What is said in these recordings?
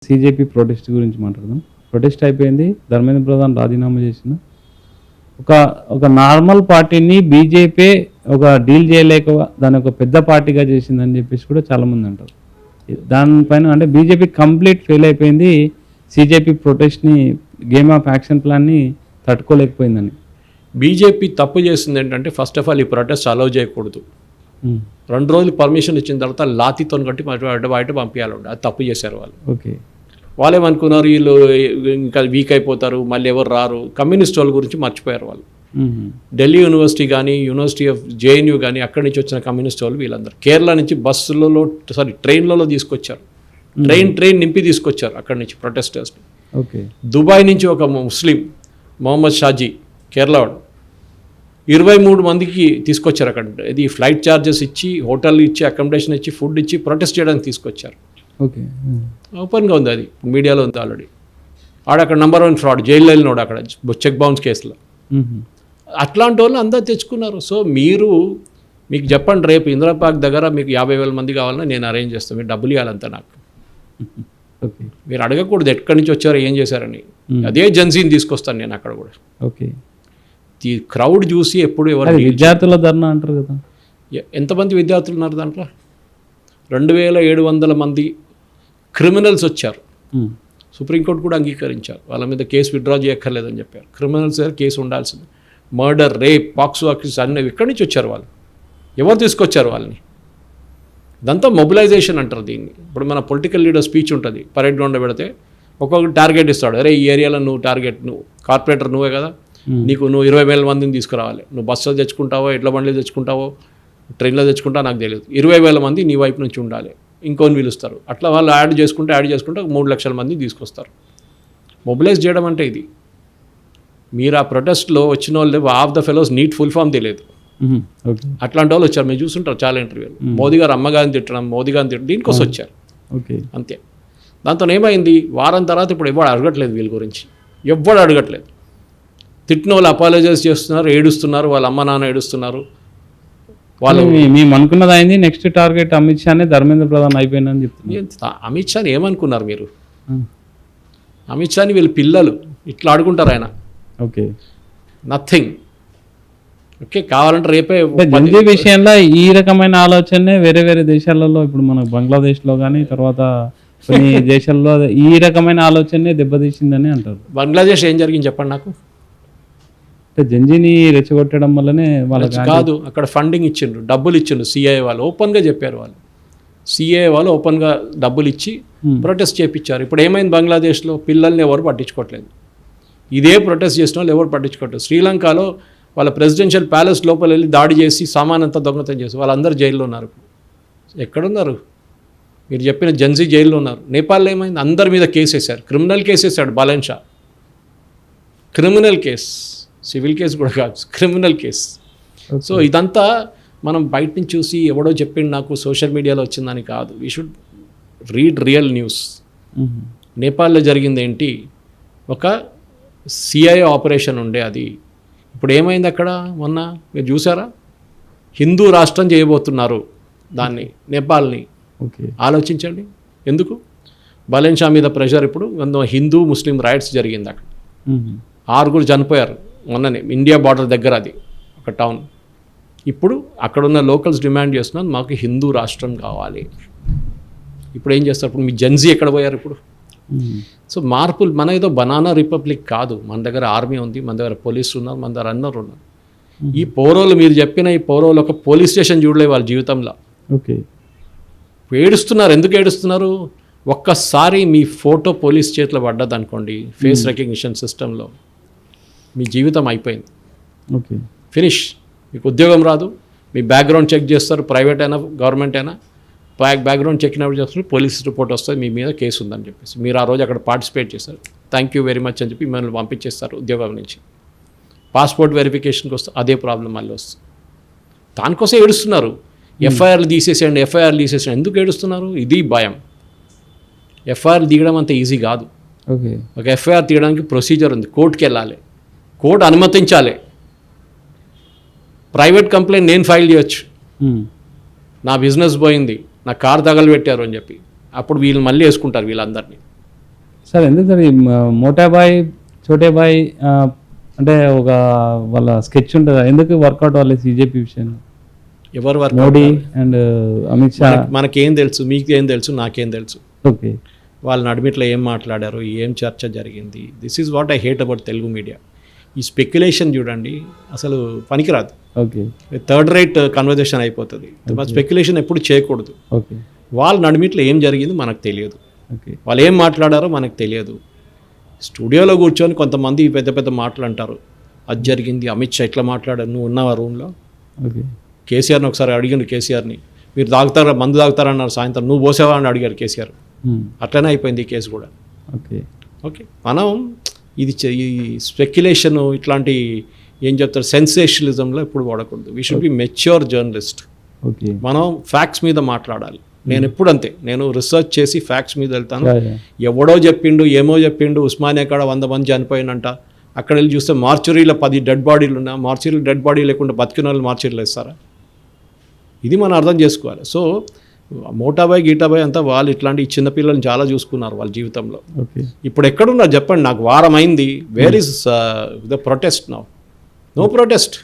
CJP protest గురించి మాట్లాడదాం. Protest అయిపోయింది. ధర్మేంద్ర ప్రధాన్ రాజీనామా చేసిన ఒక నార్మల్ పార్టీని బీజేపీ ఒక డీల్ చేయలేక దాని ఒక పెద్ద పార్టీగా చేసిందని చెప్పేసి కూడా చాలామంది అంటారు. దానిపైన అంటే బీజేపీ కంప్లీట్ ఫెయిల్ అయిపోయింది. సీజేపీ ప్రొటెస్ట్ని గేమ్ ఆఫ్ యాక్షన్ ప్లాన్ని తట్టుకోలేకపోయిందని. బీజేపీ తప్పు చేసింది ఏంటంటే ఫస్ట్ ఆఫ్ ఆల్ ఈ ప్రొటెస్ట్ అలౌ చేయకూడదు. 2 రోజులు పర్మిషన్ ఇచ్చిన తర్వాత లాతితో కట్టి బయట పంపించాలండి. అది తప్పు చేశారు వాళ్ళు. ఓకే, వాళ్ళు ఏమనుకున్నారు, వీళ్ళు ఇంకా వీక్ అయిపోతారు, మళ్ళీ ఎవరు రారు. కమ్యూనిస్ట్ వాళ్ళ గురించి మర్చిపోయారు వాళ్ళు. ఢిల్లీ యూనివర్సిటీ కానీ, యూనివర్సిటీ ఆఫ్ జేఎన్యూ కానీ అక్కడి నుంచి వచ్చిన కమ్యూనిస్ట్ వాళ్ళు వీళ్ళందరూ కేరళ నుంచి ట్రైన్లలో తీసుకొచ్చారు. ట్రైన్ నింపి తీసుకొచ్చారు అక్కడి నుంచి ప్రొటెస్టర్స్. ఓకే, దుబాయ్ నుంచి ఒక ముస్లిం మొహమ్మద్ షాజీ కేరళ వాడు 23 మందికి తీసుకొచ్చారు. అక్కడ ఇది ఫ్లైట్ ఛార్జెస్ ఇచ్చి, హోటల్ ఇచ్చి, అకామిడేషన్ ఇచ్చి, ఫుడ్ ఇచ్చి ప్రొటెస్ట్ చేయడానికి తీసుకొచ్చారు. ఓకే, ఓపెన్గా ఉంది, అది మీడియాలో ఉంది ఆల్రెడీ. అక్కడ నెంబర్ 1 ఫ్రాడ్, జైల్లో వెళ్ళినాడు అక్కడ చెక్ బౌన్స్ కేసులో. అట్లాంటి వాళ్ళు అందరూ తెచ్చుకున్నారు. సో మీకు చెప్పండి, రేపు ఇందిరా పార్క్ దగ్గర మీకు 50,000 మంది కావాలని నేను అరేంజ్ చేస్తాను, మీరు డబ్బులు ఇవ్వాలంతా నాకు. ఓకే, మీరు అడగకూడదు ఎక్కడి నుంచి వచ్చారో ఏం చేశారని. అదే జెన్సీని తీసుకొస్తాను నేను అక్కడ కూడా. ఓకే, ఈ క్రౌడ్ చూసి ఎప్పుడు ఎవరు విద్యార్థుల ధర్నా అంటారు కదా, ఎంతమంది విద్యార్థులు ఉన్నారు దాంట్లో? 2,700 మంది క్రిమినల్స్ వచ్చారు. సుప్రీంకోర్టు కూడా అంగీకరించారు, వాళ్ళ మీద కేసు విత్డ్రా చేయక్కర్లేదని చెప్పారు. క్రిమినల్స్ కేసు ఉండాల్సింది. మర్డర్, రేప్, పాక్సో అక్యూస్ అన్నీ ఎక్కడి నుంచి వచ్చారు వాళ్ళు? ఎవరు తీసుకొచ్చారు వాళ్ళని? ఇదంతా మొబిలైజేషన్ అంటారు దీన్ని. ఇప్పుడు మన పొలిటికల్ లీడర్ స్పీచ్ ఉంటుంది, పరేడ్ గ్రౌండ్లో పెడితే ఒక్కొక్క టార్గెట్ ఇస్తాడు. అరే ఈ ఏరియాలో నువ్వు నువ్వు కార్పొరేటర్ నువ్వే కదా, నువ్వు 20,000 మందిని తీసుకురావాలి. నువ్వు బస్సులో తెచ్చుకుంటావో, ఎడ్ల బండ్లు తెచ్చుకుంటావో, ట్రైన్లో తెచ్చుకుంటావో నాకు తెలియదు. 20,000 మంది నీ వైపు నుంచి ఉండాలి, ఇంకొని పిలుస్తారు. అట్లా వాళ్ళు యాడ్ చేసుకుంటే 3 లక్షల మంది తీసుకొస్తారు. మొబిలైజ్ చేయడం అంటే ఇది. మీరు ఆ ప్రొటెస్ట్లో వచ్చిన వాళ్ళు half the fellows NEET full form తెలియదు. అట్లాంటి వాళ్ళు వచ్చారు, మీరు చూస్తుంటారు చాలా ఇంటర్వ్యూలు. మోదీ గారు అమ్మగారిని తిట్టడం, మోదీ గారిని తిట్టడం, దీనికోసం వచ్చారు. ఓకే, అంతే. దాంతో ఏమైంది, వారం తర్వాత ఇప్పుడు ఎవరు అడగట్లేదు వీళ్ళ గురించి, ఎవ్వడు అడగట్లేదు. తిట్టిన వాళ్ళు అపాలజైజ్ చేస్తున్నారు, ఏడుస్తున్నారు, వాళ్ళ అమ్మ నాన్న ఏడుస్తున్నారు. వాళ్ళు మేము అనుకున్నది అయింది. నెక్స్ట్ టార్గెట్ అమిత్ షానే ధర్మేంద్ర ప్రధాన్ అయిపోయిందని చెప్తున్నారు. అమిత్ షాని ఏమనుకున్నారు మీరు? అమిత్ షాని వీళ్ళు పిల్లలు ఇట్లా ఆడుకుంటారు ఆయన. Okay, nothing. ఓకే, కావాలంటే రేపే జంజీ విషయంలో ఈ రకమైన ఆలోచనే వేరే వేరే దేశాలలో, ఇప్పుడు మన బంగ్లాదేశ్లో కానీ తర్వాత కొన్ని దేశాల్లో ఈ రకమైన ఆలోచనే దెబ్బతీసిందని అంటారు. బంగ్లాదేశ్ ఏం జరిగింది చెప్పండి నాకు. జంజీని రెచ్చగొట్టడం వల్లనే వాళ్ళకి కాదు, అక్కడ ఫండింగ్ ఇచ్చిండ్రు, డబ్బులు ఇచ్చిండ్రు. సిఐఏ వాళ్ళు ఓపెన్గా చెప్పారు, సిఐఏ వాళ్ళు ఓపెన్గా డబ్బులు ఇచ్చి ప్రొటెస్ట్ చేయించారు. ఇప్పుడు ఏమైంది, బంగ్లాదేశ్లో పిల్లల్ని ఎవరు పట్టించుకోవట్లేదు. ఇదే ప్రొటెస్ట్ చేసిన వాళ్ళు ఎవరు పట్టించుకోవట్లేదు. శ్రీలంకలో వాళ్ళ ప్రెసిడెన్షియల్ ప్యాలెస్ లోపల వెళ్ళి దాడి చేసి సామానంతా దొంగతనం చేసి వాళ్ళందరూ జైల్లో ఉన్నారు. ఎక్కడున్నారు? మీరు చెప్పిన జంజీ జైల్లో ఉన్నారు. నేపాల్లో ఏమైంది, అందరి మీద కేసు వేశారు, క్రిమినల్ కేసు వేశాడు Balan Shah. Criminal case, civil case కూడా కాదు, క్రిమినల్ కేస్. సో ఇదంతా మనం బయట నుంచి చూసి ఎవడో చెప్పిండు నాకు సోషల్ మీడియాలో వచ్చిందని కాదు. We should read real news. నేపాల్లో జరిగింది ఏంటి, ఒక సిఐఏ ఆపరేషన్ ఉండే, అది ఇప్పుడు ఏమైంది అక్కడ మొన్న మీరు చూసారా? హిందూ రాష్ట్రం చేయబోతున్నారు దాన్ని, నేపాల్ని. ఆలోచించండి ఎందుకు. బాలన్ షా మీద ప్రెషర్. ఇప్పుడు హిందూ ముస్లిం రైట్స్ జరిగింది అక్కడ, 6 చనిపోయారు మొన్ననే, ఇండియా బార్డర్ దగ్గర అది ఒక టౌన్. ఇప్పుడు అక్కడున్న లోకల్స్ డిమాండ్ చేస్తున్నారు మాకు హిందూ రాష్ట్రం కావాలి. ఇప్పుడు ఏం చేస్తారు, ఇప్పుడు మీ జెన్జీ ఎక్కడ పోయారు ఇప్పుడు? సో మార్పులు, మన ఏదో బనానా రిపబ్లిక్ కాదు, మన దగ్గర ఆర్మీ ఉంది, మన దగ్గర పోలీసులు ఉన్నారు, మన దగ్గర అందరూ ఉన్నారు. ఈ పౌరవులు, మీరు చెప్పిన ఈ పౌరవులు ఒక పోలీస్ స్టేషన్ చూడలేదు వాళ్ళ జీవితంలో. ఓకే, ఏడుస్తున్నారు. ఎందుకు ఏడుస్తున్నారు? ఒక్కసారి మీ ఫోటో పోలీస్ చేతిలో పడ్డది అనుకోండి, ఫేస్ రికగ్నిషన్ సిస్టంలో, మీ జీవితం అయిపోయింది. Okay, finish. మీకు ఉద్యోగం రాదు, మీ బ్యాక్గ్రౌండ్ చెక్ చేస్తారు, ప్రైవేట్ అయినా గవర్నమెంట్ అయినా. బ్యాక్గ్రౌండ్ చెక్ అయినప్పుడు చేస్తారు, పోలీస్ రిపోర్ట్ వస్తుంది, మీ మీద కేసు ఉందని చెప్పేసి. మీరు ఆ రోజు అక్కడ పార్టిసిపేట్ చేస్తారు, థ్యాంక్ యూ వెరీ మచ్ అని చెప్పి మిమ్మల్ని పంపించేస్తారు ఉద్యోగం నుంచి. పాస్పోర్ట్ వెరిఫికేషన్కి వస్తే అదే ప్రాబ్లం మళ్ళీ వస్తుంది. దానికోసం ఏడుస్తున్నారు. ఎఫ్ఐఆర్లు తీసేసేయండి, ఎఫ్ఐఆర్లు తీసేసేయండి. ఎందుకు ఏడుస్తున్నారు? ఇది భయం. ఎఫ్ఐఆర్ తీయడం అంత ఈజీ కాదు. ఓకే, ఒక ఎఫ్ఐఆర్ తీయడానికి ప్రొసీజర్ ఉంది, కోర్టుకి వెళ్ళాలి, కోర్టు అనుమతించాలి. ప్రైవేట్ కంప్లైంట్ నేను ఫైల్ చేయొచ్చు, నా బిజినెస్ పోయింది, నా కార్ తగలబెట్టారు అని చెప్పి. అప్పుడు వీళ్ళు మళ్ళీ వేసుకుంటారు వీళ్ళందరినీ. సార్ ఎందుకు సార్ ఈ మోటాబాయ్ చోటేబాయ్ అంటే ఒక వాళ్ళ స్కెచ్ ఉంటుంది, ఎందుకు వర్కౌట్ అవ్వాలి బీజేపీ విషయంలో? ఎవరు వర్క్ మోడీ అండ్ అమిత్ షా. మనకేం తెలుసు, మీకు ఏం తెలుసు, నాకేం తెలుసు? ఓకే, వాళ్ళ నడిమిట్లో ఏం మాట్లాడారు, ఏం చర్చ జరిగింది. This is what I hate about Telugu media. ఈ స్పెక్యులేషన్ చూడండి అసలు పనికిరాదు. ఓకే, థర్డ్ రేట్ కన్వర్జేషన్ అయిపోతుంది. స్పెక్యులేషన్ ఎప్పుడు చేయకూడదు. ఓకే, వాళ్ళ నడిమిట్లో ఏం జరిగింది మనకు తెలియదు, ఓకే, వాళ్ళు ఏం మాట్లాడారో మనకు తెలియదు. స్టూడియోలో కూర్చొని కొంతమంది పెద్ద పెద్ద మాటలు అంటారు, అది జరిగింది, అమిత్ షా ఇట్లా మాట్లాడారు. నువ్వు ఉన్నావా రూమ్లో? ఓకే, కేసీఆర్ని ఒకసారి అడిగాను, కేసీఆర్ని మీరు తాగుతారా, మందు తాగుతారన్నారు సాయంత్రం, నువ్వు పోసావా అని అడిగారు కేసీఆర్. అట్లనే అయిపోయింది ఈ కేసు కూడా. ఓకే, ఓకే, మనం ఇది ఈ స్పెక్యులేషన్ ఇట్లాంటి ఏం చెప్తారు సెన్సేషనలిజంలో ఎప్పుడు వాడకూడదు. We should be mature journalist. Okay, మనం ఫ్యాక్ట్స్ మీద మాట్లాడాలి. నేను ఎప్పుడు అంతే, నేను రీసెర్చ్ చేసి ఫ్యాక్ట్స్ మీద వెళ్తాను. ఎవడో చెప్పిండు, ఏమో చెప్పిండు, ఉస్మానియా కాడ 100 మంది చనిపోయినంట, అక్కడ వెళ్ళి చూస్తే మార్చురీలో 10 డెడ్ బాడీలు ఉన్నా, మార్చురీలో డెడ్ బాడీ లేకుండా బతికిన వాళ్ళు మార్చురీలో ఇస్తారా? ఇది మనం అర్థం చేసుకోవాలి. సో మోటాబాయ్ గీటాబాయ్ అంతా వాళ్ళు ఇట్లాంటి చిన్నపిల్లల్ని చాలా చూసుకున్నారు వాళ్ళ జీవితంలో. ఓకే, ఇప్పుడు ఎక్కడున్నారు చెప్పండి నాకు, వారం అయింది. Where is the protest now? No protest.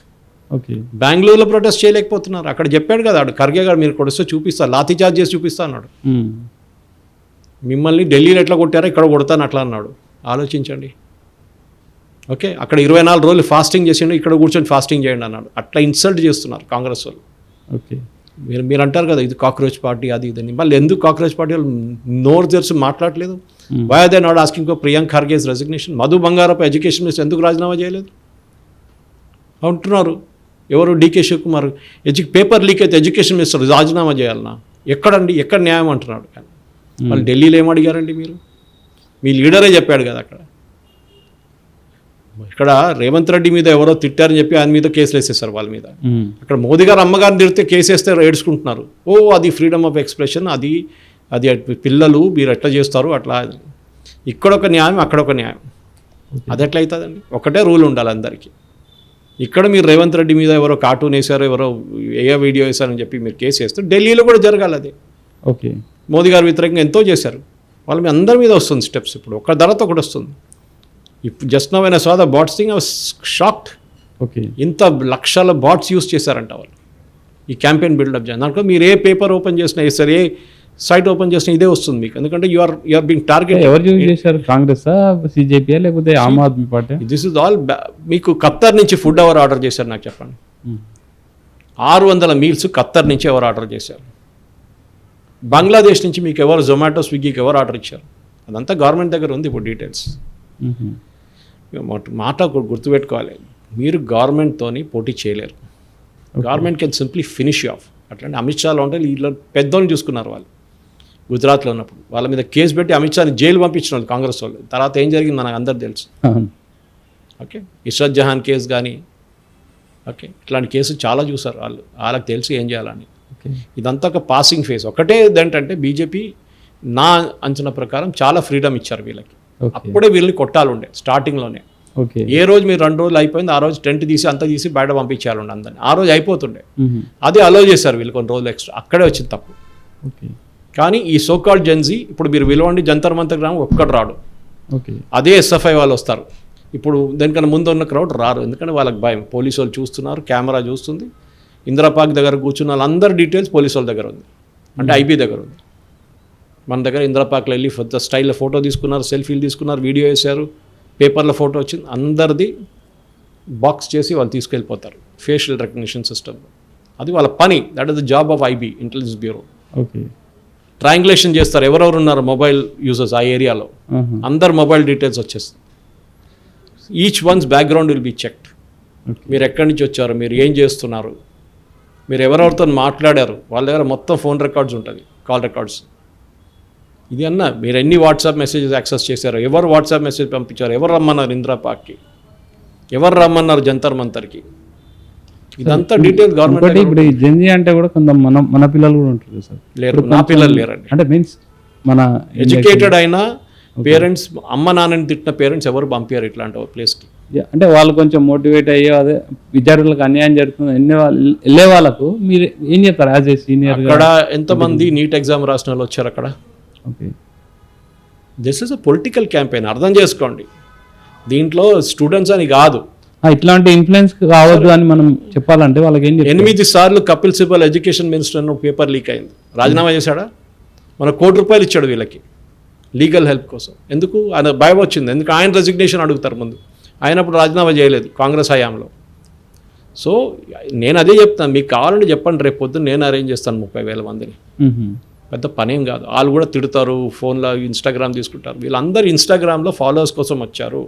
Okay, బెంగళూరులో ప్రొటెస్ట్ చేయలేకపోతున్నారు. అక్కడ చెప్పాడు కదా ఆడు ఖర్గే గారు, మీరు కొడిస్తే చూపిస్తా, లాఠీ చార్జ్ చేసి చూపిస్తా అన్నాడు. మిమ్మల్ని ఢిల్లీలో ఎట్లా కొట్టారో ఇక్కడ కొడతాను అట్లా అన్నాడు. ఆలోచించండి. ఓకే, అక్కడ 24 రోజులు ఫాస్టింగ్ చేసిండు, ఇక్కడ కూర్చొని ఫాస్టింగ్ చేయండి అన్నాడు. అట్లా ఇన్సల్ట్ చేస్తున్నారు కాంగ్రెస్ వాళ్ళు. ఓకే, మీరు అంటారు కదా ఇది కాక్రోచ్ పార్టీ అది ఇదని, మళ్ళీ ఎందుకు కాక్రోచ్ పార్టీ వాళ్ళు నోరు తెరిచి మాట్లాడలేదు? Why are they not asking for Priyank Kharge's resignation? Madhu Bangarappa education minister ఎందుకు రాజీనామా చేయలేదు అంటున్నారు. ఎవరు? డీకే శివకుమార్ పేపర్ లీక్ అయితే ఎడ్యుకేషన్ మినిస్టర్ రాజీనామా చేయాలన్నా? ఎక్కడండి, ఎక్కడ న్యాయం అంటున్నాడు. వాళ్ళు ఢిల్లీలో ఏం అడిగారండి మీరు? మీ లీడరే చెప్పాడు కదా అక్కడ. ఇక్కడ రేవంత్ రెడ్డి మీద ఎవరో తిట్టారని చెప్పి ఆయన మీద కేసులు వేసేస్తారు వాళ్ళ మీద. అక్కడ మోదీ గారు అమ్మగారిని తిడితే కేసు వేస్తే ఏడ్చుకుంటున్నారు. ఓ అది ఫ్రీడమ్ ఆఫ్ ఎక్స్ప్రెషన్, అది అది పిల్లలు మీరు ఎట్లా చేస్తారు అట్లా. ఇక్కడ ఒక న్యాయం, అక్కడ ఒక న్యాయం. అది ఎట్లా అవుతుందండి? ఒకటే రూల్ ఉండాలి అందరికీ. ఇక్కడ మీరు రేవంత్ రెడ్డి మీద ఎవరో కార్టూన్ వేశారో, ఎవరో ఏ వీడియో వేశారని చెప్పి మీరు కేసు వేస్తే ఢిల్లీలో కూడా జరగాలి అదే. ఓకే, మోదీ గారు వ్యతిరేకంగా ఎంతో చేశారు. వాళ్ళ మీ అందరి మీద వస్తుంది స్టెప్స్. ఇప్పుడు ఒక ధరతో ఒకటి వస్తుంది. ఇప్పుడు just now when I saw the bots thing I was shocked. Okay, ఇంత లక్షల బాట్స్ యూస్ చేశారంట వాళ్ళు ఈ క్యాంపెయిన్ బిల్డప్ చేయాలి. దాంట్లో మీరు ఏ పేపర్ ఓపెన్ చేసినా, సరే ఏ సైట్ ఓపెన్ చేసినా ఇదే వస్తుంది మీకు. ఎందుకంటే యు ఆర్ బీయింగ్ టార్గెట్. ఎవరు యూజ్ చేశారు? కాంగ్రెస్, సిజేపీ లేకపోతే Aam Aadmi party? This is all. మీకు ఖత్తర్ నుంచి ఫుడ్ ఎవరు ఆర్డర్ చేశారు నాకు చెప్పండి. 600 మీల్స్ ఖత్తర్ నుంచి ఎవరు ఆర్డర్ చేశారు? బంగ్లాదేశ్ నుంచి మీకు ఎవరు జొమాటో, స్విగ్గీకి ఎవరు ఆర్డర్ ఇచ్చారు? అదంతా గవర్నమెంట్ దగ్గర ఉంది ఇప్పుడు డీటెయిల్స్. మాట గుర్తుపెట్టుకోవాలి, మీరు గవర్నమెంట్తోని పోటీ చేయలేరు. Government can simply finish you of. అట్లాంటి అమిత్ షాలో ఉంటే వీళ్ళు పెద్దోళ్ళని చూసుకున్నారు వాళ్ళు గుజరాత్లో ఉన్నప్పుడు. వాళ్ళ మీద కేసు పెట్టి అమిత్ షాని జైలు పంపించిన వాళ్ళు కాంగ్రెస్ వాళ్ళు. తర్వాత ఏం జరిగింది మనకు అందరు తెలుసు. ఓకే, ఇష్రత్ జహాన్ కేసు కానీ, ఓకే, ఇట్లాంటి కేసు చాలా చూసారు వాళ్ళు. వాళ్ళకి తెలుసు ఏం చేయాలని. ఇదంతా ఒక పాసింగ్ ఫేజ్. ఒకటే ఏంటంటే బీజేపీ నా అంచనా ప్రకారం చాలా ఫ్రీడమ్ ఇచ్చారు వీళ్ళకి. అప్పుడే వీళ్ళని కొట్టాలి ఉండే స్టార్టింగ్లోనే. ఏ రోజు మీరు 2 రోజులు అయిపోయింది, ఆ రోజు టెంట్ తీసి అంతా తీసి బయట పంపించాలండి అందరినీ. ఆ రోజు అయిపోతుండే. అదే అలో చేశారు వీళ్ళు కొన్ని రోజులు ఎక్స్ట్రా. అక్కడే వచ్చింది తప్పు. కానీ ఈ సోకాల్డ్ జెన్జీ ఇప్పుడు మీరు విలువండి జంతర్ మంతర్ గ్రామం ఒక్కడు రాడు. అదే ఎస్ఎఫ్ఐ వాళ్ళు వస్తారు. ఇప్పుడు దానికన్నా ముందు ఉన్న క్రౌడ్ రారు, ఎందుకంటే వాళ్ళకి భయం. పోలీసు వాళ్ళు చూస్తున్నారు, కెమెరా చూస్తుంది. ఇందిరాపార్క్ దగ్గర కూర్చున్న వాళ్ళందరి డీటెయిల్స్ పోలీసు వాళ్ళ దగ్గర ఉంది, అంటే ఐబీ దగ్గర ఉంది. మన దగ్గర ఇందిరాపార్క్లో వెళ్ళి స్టైల్లో ఫోటో తీసుకున్నారు, సెల్ఫీలు తీసుకున్నారు, వీడియో వేశారు, పేపర్లో ఫోటో వచ్చింది. అందరిది బాక్స్ చేసి వాళ్ళు తీసుకెళ్ళిపోతారు ఫేషియల్ రికగ్నిషన్ సిస్టమ్లో. అది వాళ్ళ పని. That is the job of IB, intelligence bureau. Triangulation చేస్తారు, ఎవరెవరు ఉన్నారు మొబైల్ యూజర్స్ ఆ ఏరియాలో, అందరు మొబైల్ డీటెయిల్స్ వచ్చేస్తాయి. Each one's background will be checked. మీరు ఎక్కడి నుంచి వచ్చారు, మీరు ఏం చేస్తున్నారు, మీరు ఎవరెవరితో మాట్లాడారు, వాళ్ళ దగ్గర మొత్తం ఫోన్ రికార్డ్స్ ఉంటుంది, కాల్ రికార్డ్స్. ఇది అన్నా మీరు ఎన్ని వాట్సాప్ మెసేజెస్ యాక్సెస్ చేశారు, ఎవరు వాట్సాప్ మెసేజ్ పంపించారు, ఎవరు రమ్మన్నారు ఇందిరా పార్క్కి, ఎవరు రమ్మన్నారు జంతర్ మంతర్కి, ఇదంతా డీటెయిల్స్ గవర్నమెంట్. ఇప్పుడు ఈ జెన్జీ అంటే కూడా కొంత మన పిల్లలు కూడా ఉంటారు సార్. లేరు, నా పిల్లలు లేరండి. అంటే మీన్స్ మన ఎడ్యుకేటెడ్ అయినా పేరెంట్స్, అమ్మ నాన్నని తిట్టిన పేరెంట్స్ ఎవరు పంపారు ఇట్లాంటి ప్లేస్కి. అంటే వాళ్ళు కొంచెం మోటివేట్ అయ్యో, అదే విద్యార్థులకు అన్యాయం జరుగుతుంది వెళ్ళే వాళ్ళకు మీరు ఏం చెప్తారు యాజ్ ఏ సీనియర్? అక్కడ ఎంతమంది నీట్ ఎగ్జామ్ రాసిన వాళ్ళు వచ్చారు అక్కడ? Okay, this is a political campaign, అర్థం చేసుకోండి. దీంట్లో స్టూడెంట్స్ అని కాదు. ఇట్లాంటి ఇన్ఫ్లుయెన్స్ కావద్దు అని మనం చెప్పాలంటే వాళ్ళకి ఏం చెప్తారు? 8 సార్లు కపిల్ సిబల్ ఎడ్యుకేషన్ మినిస్టర్ అని పేపర్ లీక్ అయింది. రాజీనామా చేశాడా? మన ₹1 కోటి ఇచ్చాడు వీళ్ళకి లీగల్ హెల్ప్ కోసం. ఎందుకు? ఆయన భయం వచ్చింది. ఎందుకు? ఆయన రెసిగ్నేషన్ అడుగుతారు ముందు. ఆయన అప్పుడు రాజీనామా చేయలేదు కాంగ్రెస్ హయాంలో. సో నేను అదే చెప్తాను, మీకు కావాలంటే చెప్పండి, రేపు పొద్దున్న నేను అరేంజ్ చేస్తాను 30,000 మందిని. పెద్ద పనేం కాదు. వాళ్ళు కూడా తిడతారు, ఫోన్లో ఇన్స్టాగ్రామ్ తీసుకుంటారు. వీళ్ళందరూ ఇన్స్టాగ్రామ్లో ఫాలోవర్స్ కోసం వచ్చారు,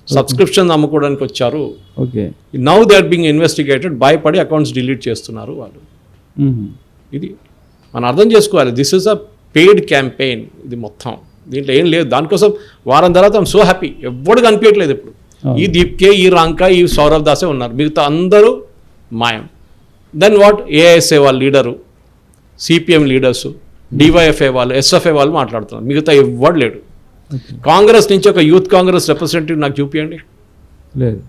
సబ్స్క్రిప్షన్ అమ్ముకోవడానికి వచ్చారు. Okay, now they are being investigated, భయపడి అకౌంట్స్ డిలీట్ చేస్తున్నారు వాళ్ళు. ఇది మనం అర్థం చేసుకోవాలి. This is a paid campaign ఇది మొత్తం. దీంట్లో ఏం లేదు. దానికోసం వారం తర్వాత ఐమ్ సో హ్యాపీ. ఎవ్వడు కనిపించట్లేదు ఇప్పుడు. ఈ దీప్కే, ఈ రాంకా, ఈ సౌరవ్ దాసే ఉన్నారు, మిగతా అందరూ మాయం. Then what? ఏఐఎస్ఏ వాళ్ళ లీడరు, సిపిఎం లీడర్సు, డివైఎఫ్ఐ వాళ్ళు, ఎస్ఎఫ్ఐ వాళ్ళు మాట్లాడుతున్నారు, మిగతా ఎవ్వడు లేడు. కాంగ్రెస్ నుంచి ఒక యూత్ కాంగ్రెస్ రిప్రజెంటేటివ్ నాకు చూపించండి. లేదు,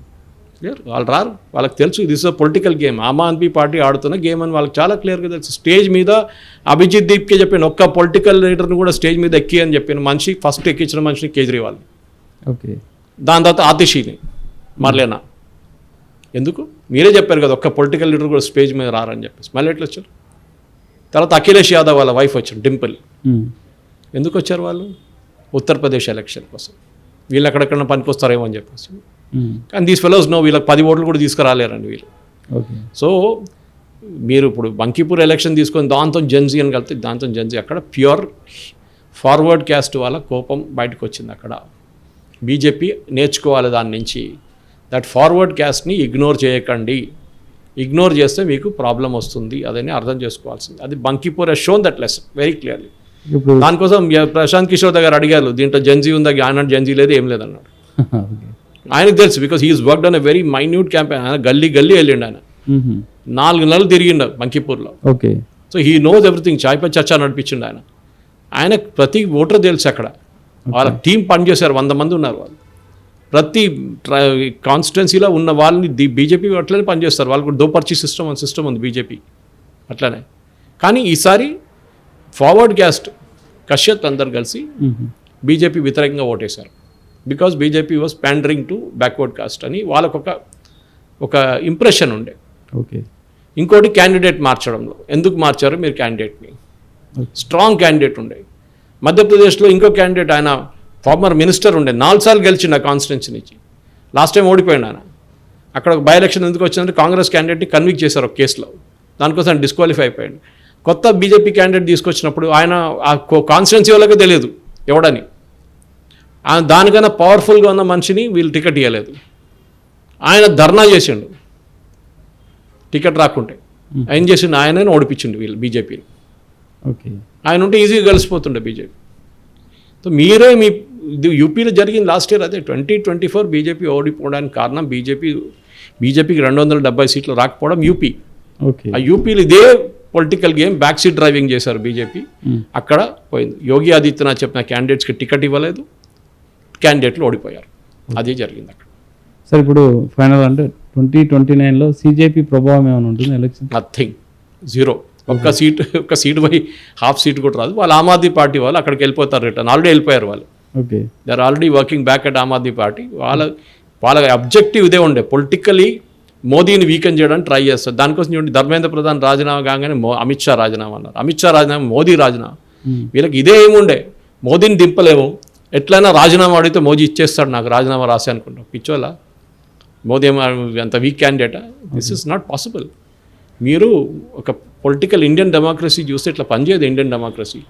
వాళ్ళు రారు. వాళ్ళకి తెలుసు this is a political game. Aam Aadmi Party ఆడుతున్న గేమ్ అని వాళ్ళకి చాలా క్లియర్గా తెలుసు. స్టేజ్ మీద అభిజిత్ దీప్కే చెప్పాను, ఒక్క పొలిటికల్ లీడర్ని కూడా స్టేజ్ మీద ఎక్కి అని చెప్పిన మనిషి, ఫస్ట్ ఎక్కించిన మనిషిని కేజ్రీవాల్. ఓకే, దాని తర్వాత ఆతిషిని, మర్లేనా. ఎందుకు? మీరే చెప్పారు కదా ఒక్క పొలిటికల్ లీడర్ కూడా స్టేజ్ మీద రారని చెప్పేసి. మళ్ళీ ఎట్లా వచ్చారు? తర్వాత అఖిలేష్ యాదవ్ వాళ్ళ వైఫ్ వచ్చారు, డింపుల్. ఎందుకు వచ్చారు వాళ్ళు? ఉత్తరప్రదేశ్ ఎలక్షన్ కోసం. వీళ్ళు ఎక్కడెక్కడ పనికొస్తారేమో అని చెప్పేసి. కానీ దీస్ ఫెలోస్ నో, వీళ్ళకి 10 ఓట్లు కూడా తీసుకురాలేరండి వీళ్ళు. ఓకే, సో మీరు ఇప్పుడు బంకీపూర్ ఎలక్షన్ తీసుకొని దాంతో జెన్జీ అని కలిపితే దాంతో జెన్జీ అక్కడ ప్యూర్ ఫార్వర్డ్ క్యాస్ట్ వాళ్ళ కోపం బయటకు వచ్చింది. అక్కడ బీజేపీ నేర్చుకోవాలి దాని నుంచి. దట్ ఫార్వర్డ్ క్యాస్ట్ని ఇగ్నోర్ చేయకండి. ఇగ్నోర్ చేస్తే మీకు ప్రాబ్లం వస్తుంది, అదని అర్థం చేసుకోవాల్సింది. అది Bankipur has shown that lesson very clearly. దానికోసం ప్రశాంత్ కిషోర్ దగ్గర అడిగారు, దీంట్లో జెన్జీ ఉందా? ఆయన జెన్జీ లేదు, ఏం లేదన్నాడు. ఆయనకు తెలుసు, because he's worked on a very minute campaign. ఆయన గల్లీ వెళ్ళిండు. ఆయన 4 నెలలు తిరిగిండు బంకీపూర్లో. Okay, so he knows everything. చాయ్ పై చర్చ నడిపించిండు ఆయన. ఆయనకు ప్రతి ఓటర్ తెలుసు అక్కడ. వాళ్ళ టీం పనిచేశారు, 100 మంది ఉన్నారు వాళ్ళు. ప్రతి కాన్స్టిట్యున్సీలో ఉన్న వాళ్ళని బీజేపీ అట్లనే పనిచేస్తారు. వాళ్ళకు దో పర్చీ సిస్టమ్ ఉంది బీజేపీ అట్లనే. కానీ ఈసారి ఫార్వర్డ్ క్యాస్ట్ కశ్యప్ అందరు కలిసి బీజేపీ వ్యతిరేకంగా ఓటేశారు. Because BJP was pandering to backward caste అని వాళ్ళకు ఒక ఇంప్రెషన్ ఉండే. ఓకే, ఇంకోటి క్యాండిడేట్ మార్చడంలో. ఎందుకు మార్చారు మీరు క్యాండిడేట్ని? స్ట్రాంగ్ క్యాండిడేట్ ఉండే. మధ్యప్రదేశ్లో ఇంకో క్యాండిడేట్, ఆయన ఫార్మర్ మినిస్టర్ ఉండే, 4 సార్లు గెలిచిండు ఆ కాన్స్టిట్యున్సీ నుంచి. లాస్ట్ టైం ఓడిపోయాడు ఆయన. అక్కడ ఒక బై ఎలక్షన్ ఎందుకు వచ్చిందంటే కాంగ్రెస్ క్యాండిడేట్ని కన్విక్ట్ చేశారు ఒక కేసులో, దానికోసం ఆయన డిస్క్వాలిఫై అయిపోయాడు. కొత్త బీజేపీ క్యాండిడేట్ తీసుకొచ్చినప్పుడు ఆయన ఆ కాన్స్టిట్యున్సీ వాళ్ళకే తెలియదు ఎవడని. దానికన్నా పవర్ఫుల్గా ఉన్న మనిషిని వీళ్ళు టికెట్ ఇవ్వలేదు. ఆయన ధర్నా చేసిండు టికెట్ రాకుంటే. ఆయన చేసిండు, ఆయననే ఓడిపించిండు వీళ్ళు బీజేపీని. ఓకే, ఆయన ఉంటే ఈజీగా కలిసిపోతుండే బీజేపీ. సో మీరే ఇది యూపీలో జరిగింది లాస్ట్ ఇయర్ అదే. 2024 బీజేపీ ఓడిపోవడానికి కారణం బీజేపీకి 270 సీట్లు రాకపోవడం యూపీ. ఓకే, ఆ యూపీలో ఇదే political game back seat driving చేశారు బీజేపీ. అక్కడ పోయింది. యోగి ఆదిత్యనాథ్ చెప్పిన క్యాండిడేట్స్కి టికెట్ ఇవ్వలేదు, క్యాండిడేట్లు ఓడిపోయారు. అదే జరిగింది అక్కడ. సార్ ఇప్పుడు ఫైనల్ అంటే 2029లో సిజేపీ ప్రభావం ఏమైనా ఉంటుంది ఎలక్షన్? Nothing, zero. ఒక్క సీటు పోయి హాఫ్ సీట్ కూడా రాదు. వాళ్ళు ఆమ్ ఆద్మీ పార్టీ వాళ్ళు అక్కడికి వెళ్ళిపోతారు, రిటర్న్ ఆల్రెడీ వెళ్ళిపోయారు వాళ్ళు. Okay, they are already working back at Aam Aadmi Party. వాళ్ళ అబ్జెక్టివ్ ఇదే ఉండే, పొలిటికలీ మోదీని వీకెన్ చేయడానికి ట్రై చేస్తారు. దానికోసం చూడండి, ధర్మేంద్ర ప్రధాన్ రాజీనామా కాగానే అమిత్ షా రాజీనామా అన్నారు. అమిత్ షా రాజీనామా, మోదీ రాజీనామా. వీళ్ళకి ఇదే ఏముండే, మోదీని దింపలేము, ఎట్లయినా రాజీనామా అడిగితే మోదీ ఇచ్చేస్తాడు నాకు రాజీనామా రాసి అనుకుంటాం. పిచ్చోలా, మోదీ అంత వీక్ క్యాండిడేటా? This is not possible. మీరు ఒక పొలిటికల్ ఇండియన్ డెమోక్రసీ చూస్తే ఇట్లా పనిచేయదు. ఇండియన్ డెమోక్రసీ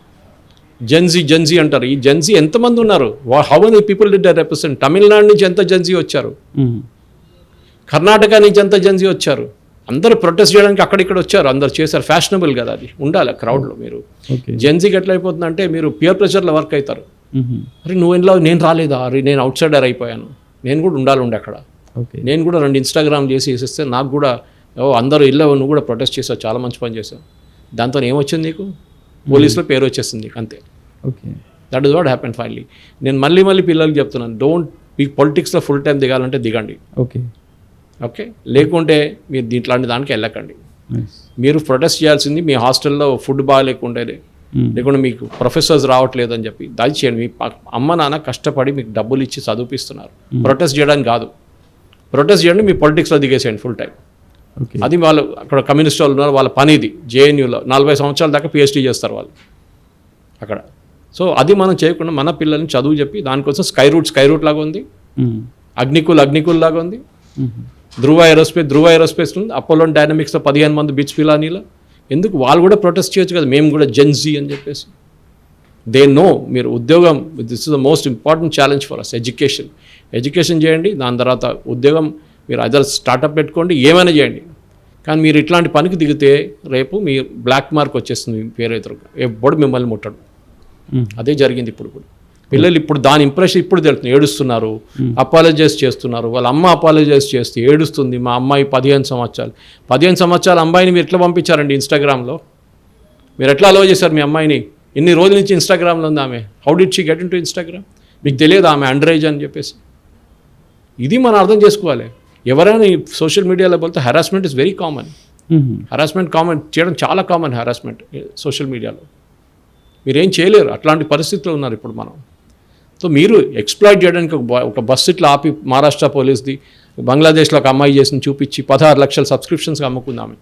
జెన్జీ అంటారు. ఈ జెన్జీ ఎంతమంది ఉన్నారు? How many people did represent? Tamil Nadu నుంచి ఎంత జెన్జీ వచ్చారు, కర్ణాటక నుంచి ఎంత జెన్జీ వచ్చారు. అందరూ ప్రొటెస్ట్ చేయడానికి అక్కడిక్కడ వచ్చారు, అందరు చేశారు. ఫ్యాషనబుల్ కదా, అది ఉండాలి క్రౌడ్లో. మీరు జెన్జీకి ఎట్లా అయిపోతుందంటే మీరు పియర్ ప్రెషర్లో వర్క్ అవుతారు. అరే నువ్వు ఇంట్లో, నేను రాలేదా, అరే నేను అవుట్ సైడర్ అయిపోయాను, నేను కూడా ఉండాలి అక్కడ, నేను కూడా 2 ఇన్స్టాగ్రామ్ చేసి వేసేస్తే నాకు కూడా అందరూ వెళ్ళావు, నువ్వు కూడా ప్రొటెస్ట్ చేసావు, చాలా మంచి పని చేసావు, దాంతో ఏమొచ్చింది నీకు? పోలీసులో పేరు వచ్చేస్తుంది నీకు, అంతే. Okay, that is what happen finally. నేను మళ్ళీ పిల్లలకి చెప్తున్నాను, డోంట్ మీ పొలిటిక్స్లో ఫుల్ టైం దిగాలంటే దిగండి. ఓకే, లేకుంటే మీరు దీంట్లాంటి దానికి వెళ్ళకండి. మీరు ప్రొటెస్ట్ చేయాల్సింది మీ హాస్టల్లో ఫుడ్ బాగాలేకుంటే లేకుంటే మీకు ప్రొఫెసర్స్ రావట్లేదు అని చెప్పి దయచేయండి. మీ అమ్మ నాన్న కష్టపడి మీకు డబ్బులు ఇచ్చి చదివిస్తున్నారు. ప్రొటెస్ట్ చేయడానికి కాదు, ప్రొటెస్ట్ చేయండి, మీ పొలిటిక్స్లో దిగేసేయండి ఫుల్ టైం. ఓకే. అది వాళ్ళు అక్కడ కమ్యూనిస్ట్ వాళ్ళు ఉన్నారు, వాళ్ళ పని ఇది. జేఎన్యూలో 40 సంవత్సరాల దాకా పిహెచ్డీ చేస్తారు వాళ్ళు అక్కడ. సో అది మనం చేయకుండా మన పిల్లల్ని చదువు చెప్పి దానికోసం స్కై రూట్ లాగా ఉంది, అగ్నికుల్ లాగా ఉంది, ధృవ ఏరోస్పేస్ ఉంది, అపోలో డైనమిక్స్లో 15 మంది బిట్స్ పిలానీలో. ఎందుకు వాళ్ళు కూడా ప్రొటెస్ట్ చేయొచ్చు కదా, మేము కూడా జెన్జీ అని చెప్పేసి. దే నో మీరు ఉద్యోగం, this is the most important challenge for us. Education చేయండి, దాని తర్వాత ఉద్యోగం మీరు అదర్ స్టార్టప్ పెట్టుకోండి, ఏమైనా చేయండి. కానీ మీరు ఇట్లాంటి పనికి దిగితే రేపు మీ బ్లాక్ మార్క్ వచ్చేస్తుంది మీ పేరు ఎదురుగా, ఎప్పుడు మిమ్మల్ని ముట్టడు. అదే జరిగింది ఇప్పుడు కూడా. పిల్లలు ఇప్పుడు దాని ఇంప్రెషన్ ఇప్పుడు తెలుస్తుంది, ఏడుస్తున్నారు, అపాలజైజ్ చేస్తున్నారు. వాళ్ళ అమ్మ అపాలజైజ్ చేస్తే ఏడుస్తుంది. మా అమ్మాయి 15 సంవత్సరాల అమ్మాయిని మీరు ఎట్లా పంపించారండి ఇన్స్టాగ్రామ్లో? మీరు ఎట్లా అలవ్ చేశారు మీ అమ్మాయిని? ఇన్ని రోజుల నుంచి ఇన్స్టాగ్రామ్లో ఉంది ఆమె. How did she get in to Instagram? మీకు తెలియదు ఆమె అండర్ ఏజ్ అని చెప్పేసి. ఇది మనం అర్థం చేసుకోవాలి. ఎవరైనా ఈ సోషల్ మీడియాలో పోతే harassment is very common. Harassment చేయడం చాలా కామన్. హెరాస్మెంట్ సోషల్ మీడియాలో మీరేం చేయలేరు. అట్లాంటి పరిస్థితుల్లో ఉన్నారు ఇప్పుడు మనం. సో మీరు ఎక్స్ప్లాయిట్ చేయడానికి ఒక బస్సు ఇట్లా ఆపి మహారాష్ట్ర పోలీస్ది బంగ్లాదేశ్లో ఒక అమ్మాయి చేసి చూపించి 16 లక్షల సబ్స్క్రిప్షన్స్ అమ్ముకుందామే.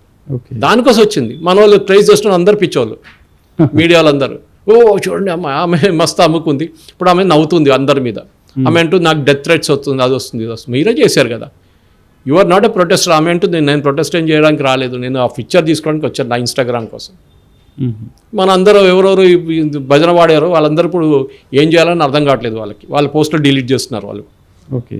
దానికోసం వచ్చింది. మన వాళ్ళు ట్రైజ్ చేస్తున్న అందరు పిచ్చోళ్ళు, మీడియాలో అందరూ చూడండి ఆమె మస్తు అమ్ముకుంది. ఇప్పుడు ఆమె నవ్వుతుంది అందరి మీద. ఆమె అంటూ నాకు డెత్ థ్రెట్స్ వస్తుంది, అది వస్తుంది, ఇది వస్తుంది. మీరే చేశారు కదా. You are not a protester. ఆమె అంటుంది నేను ప్రొటెస్ట్ ఏం చేయడానికి రాలేదు, నేను ఆ పిక్చర్ తీసుకోవడానికి వచ్చాను నా ఇన్స్టాగ్రామ్ కోసం. మన అందరూ ఎవరెవరు భజన వాడారో వాళ్ళందరూ ఇప్పుడు ఏం చేయాలని అర్థం కావట్లేదు వాళ్ళకి. వాళ్ళ పోస్టులు డిలీట్ చేస్తున్నారు వాళ్ళు. ఓకే.